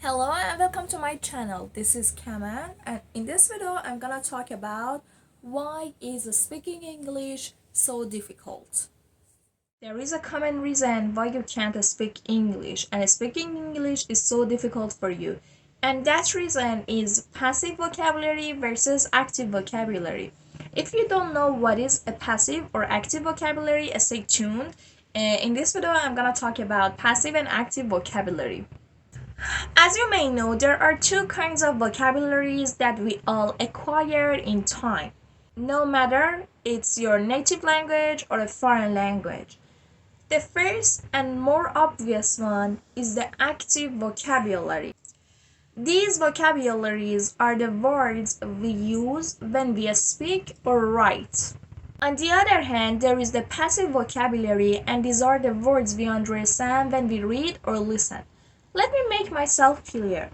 Hello and welcome to my channel. This is Kaman, and in this video I'm gonna talk about why is speaking English so difficult. There is a common reason why you can't speak English, and speaking English is so difficult for you. And that reason is passive vocabulary versus active vocabulary. If you don't know what is a passive or active vocabulary, stay tuned. In this video I'm gonna talk about passive and active vocabulary. As you may know, there are two kinds of vocabularies that we all acquire in time, no matter it's your native language or a foreign language. The first and more obvious one is the active vocabulary. These vocabularies are the words we use when we speak or write. On the other hand, there is the passive vocabulary, and these are the words we understand when we read or listen. Let me make myself clear.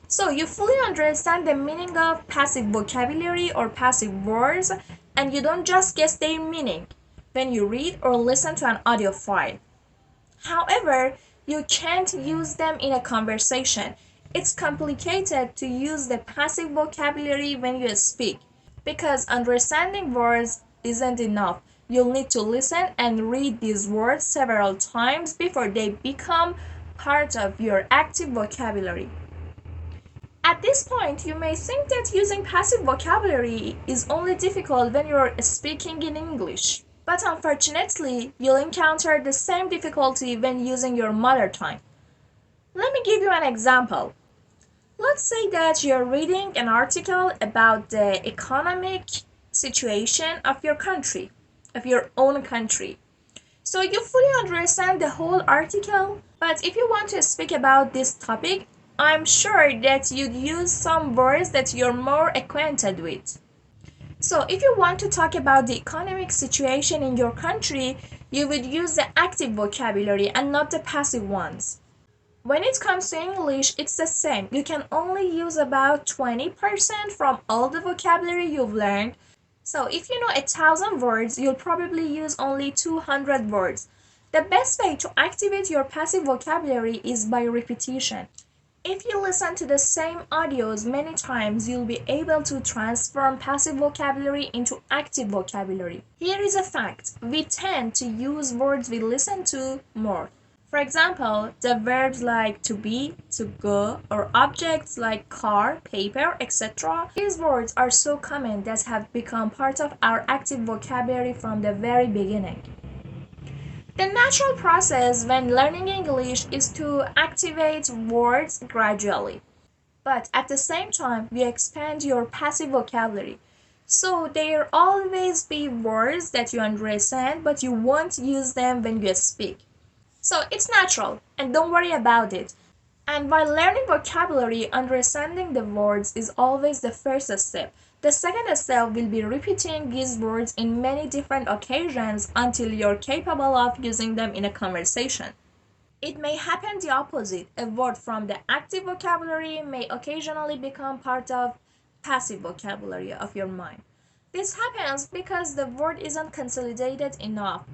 So, you fully understand the meaning of passive vocabulary or passive words, and you don't just guess their meaning when you read or listen to an audio file. However, you can't use them in a conversation. It's complicated to use the passive vocabulary when you speak because understanding words isn't enough. You'll need to listen and read these words several times before they become part of your active vocabulary. At this point, you may think that using passive vocabulary is only difficult when you're speaking in English. But unfortunately, you'll encounter the same difficulty when using your mother tongue. Let me give you an example. Let's say that you're reading an article about the economic situation of your country, of your own country. So you fully understand the whole article, but if you want to speak about this topic, I'm sure that you'd use some words that you're more acquainted with. So if you want to talk about the economic situation in your country, you would use the active vocabulary and not the passive ones. When it comes to English, it's the same. You can only use about 20% from all the vocabulary you've learned. So if you know 1,000 words, you'll probably use only 200 words. The best way to activate your passive vocabulary is by repetition. If you listen to the same audios many times, you'll be able to transform passive vocabulary into active vocabulary. Here is a fact: we tend to use words we listen to more. For example, the verbs like to be, to go, or objects like car, paper, etc. These words are so common that have become part of our active vocabulary from the very beginning. The natural process when learning English is to activate words gradually. But at the same time, we expand your passive vocabulary. So there always be words that you understand, but you won't use them when you speak. So it's natural, and don't worry about it. And while learning vocabulary, understanding the words is always the first step. The second step will be repeating these words in many different occasions until you're capable of using them in a conversation. It may happen the opposite. A word from the active vocabulary may occasionally become part of passive vocabulary of your mind. This happens because the word isn't consolidated enough.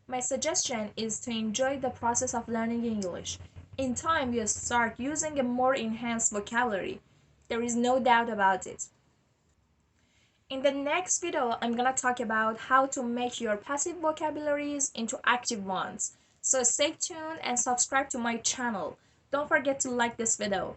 My suggestion is to enjoy the process of learning English. In time, you'll start using a more enhanced vocabulary. There is no doubt about it. In the next video, I'm gonna talk about how to make your passive vocabularies into active ones. So stay tuned and subscribe to my channel. Don't forget to like this video.